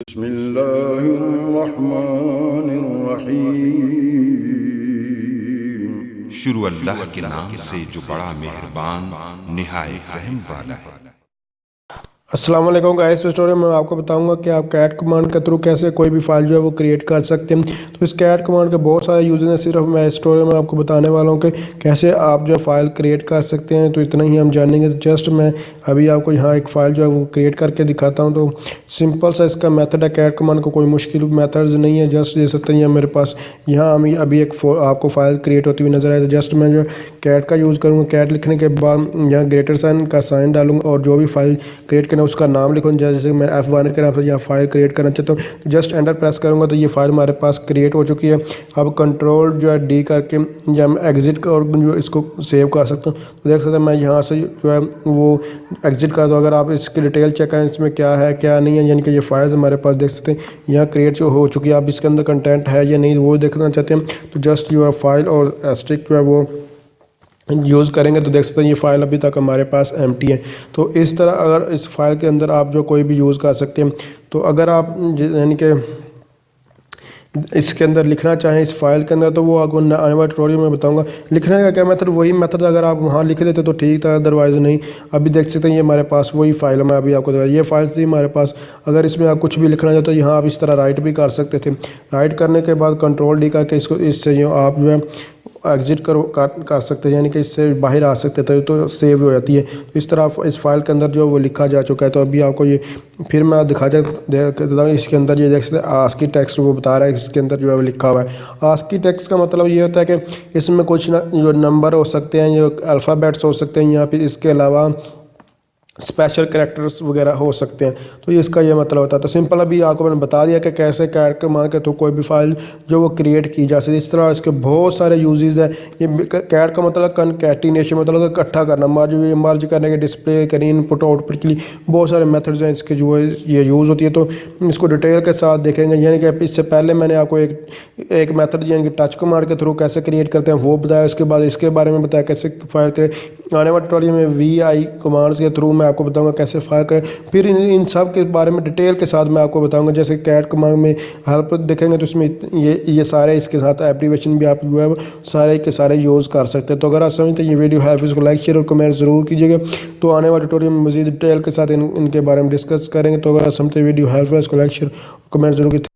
बिस्मिल्लाहिर्रहमानिर्रहीम। शुरू अल्लाह के नाम से जो बड़ा मेहरबान निहायत रहम वाला है। अस्सलाम वालेकुम गाइस, इस स्टोरी में आपको बताऊंगा कि आप कैट कमांड के थ्रू कैसे कोई भी फाइल जो है वो क्रिएट कर सकते हैं। तो इस कैट कमांड के बहुत सारे यूजेस हैं, सिर्फ मैं इस स्टोरी में आपको बताने वाला हूं कि कैसे आप जो फाइल क्रिएट कर सकते हैं। तो इतना ही हम जानेंगे। तो जस्ट मैं अभी आपको यहाँ एक फ़ाइल जो है वो क्रिएट करके दिखाता हूँ। तो सिंपल सा इसका मेथड है कैट कमांड का, कोई मुश्किल मेथड नहीं है। जस्ट देख सकते हैं मेरे पास यहाँ हम अभी एक आपको फाइल क्रिएट होती हुई नजर आए। तो जस्ट मैं जो कैट का यूज़ करूँगा। कैट लिखने के बाद यहाँ ग्रेटर साइन का साइन डालूंगा और जो भी फाइल क्रिएट उसका नाम लिखूँ। जैसे मैं F1 के नाम से यहाँ फाइल क्रिएट करना चाहता हूँ, जस्ट एंटर प्रेस करूँगा तो ये फाइल हमारे पास क्रिएट हो चुकी है। अब कंट्रोल जो है D करके या मैं एग्जिट और जो इसको सेव कर सकता हूँ। तो देख सकते हैं मैं यहाँ से जो है वो एग्जिट कर दूँ। अगर आप इसकी डिटेल चेक करें इसमें क्या है क्या नहीं है, यानी कि ये फाइल्स हमारे पास देख सकते हैं यहाँ क्रिएट जो हो चुकी है। आप इसके अंदर कंटेंट है या नहीं वो देखना चाहते हैं तो जस्ट जो है फाइल और एस्ट्रिक जो है वो यूज़ करेंगे। तो देख सकते हैं ये फ़ाइल अभी तक हमारे पास एम्प्टी है। तो इस तरह अगर इस फाइल के अंदर आप जो कोई भी यूज़ कर सकते हैं। तो अगर आप यानी कि इसके अंदर लिखना चाहें इस फाइल के अंदर तो वो आपको आने वाले ट्यूटोरियल में बताऊंगा। लिखने का क्या मेथड, वही मेथड अगर आप वहाँ लिख लेते तो ठीक था, अदरवाइज़ नहीं। अभी देख सकते हैं ये हमारे पास वही फाइल है। मैं अभी आपको ये फाइल थी हमारे पास। अगर इसमें आप कुछ भी लिखना चाहते तो यहाँ आप इस तरह राइट भी कर सकते थे। राइट करने के बाद कंट्रोल D करके इसको इससे जो आप जो है एग्जिट कर सकते हैं, यानी कि इससे बाहर आ सकते थे तो सेव हो जाती है। तो इस तरह इस फाइल के अंदर जो वो लिखा जा चुका है। तो अभी आपको ये फिर मैं दिखा देता हूँ। इसके अंदर ये देख सकते हैं आस्की टेक्स्ट वो बता रहा है, इसके अंदर जो है वो लिखा हुआ है। आस्की टेक्स्ट का मतलब ये होता है कि इसमें कुछ जो नंबर हो सकते हैं, जो अल्फ़ाबेट्स हो सकते हैं, या फिर इसके अलावा स्पेशल कैरेक्टर्स वगैरह हो सकते हैं। तो इसका ये मतलब होता है। तो सिंपल अभी आपको मैंने बता दिया कि कैसे कैट कमांड के थ्रू कोई भी फाइल जो वो क्रिएट की जा सकती है। इस तरह इसके बहुत सारे यूजेस हैं। ये कैट का मतलब कनकैटिनेशन, मतलब इकट्ठा करना, मर्ज करने के, डिस्प्ले करें, इनपुट आउटपुट के लिए बहुत सारे मेथड्स हैं इसके जो ये यूज़ होती है। तो इसको डिटेल के साथ देखेंगे। यानी कि इससे पहले मैंने आपको एक मेथड यानी कि टच कमांड के थ्रू कैसे क्रिएट करते हैं वो बताया। उसके बाद इसके बारे में बताया कैसे फाइल क्रिएट। आने वाले ट्यूटोरियल में VI कमांड्स के थ्रू मैं आपको बताऊंगा कैसे फाइल करें। फिर इन सब के बारे में डिटेल के साथ मैं आपको बताऊंगा। जैसे कैट कमांड में हेल्प देखेंगे तो इसमें ये सारे इसके साथ एप्लीकेशन भी आप जो है सारे के सारे यूज़ कर सकते हैं। तो अगर आप समझते हैं ये वीडियो हेल्प, इसको लाइक शेयर और कमेंट ज़रूर कीजिएगा। तो आने वाले ट्यूटोरियल में मज़ीद डिटेल के साथ इनके बारे में डिस्कस करेंगे। तो अगर आप समझते हैं वीडियो हेल्प, इसको लाइक शेयर कमेंट जरूर की।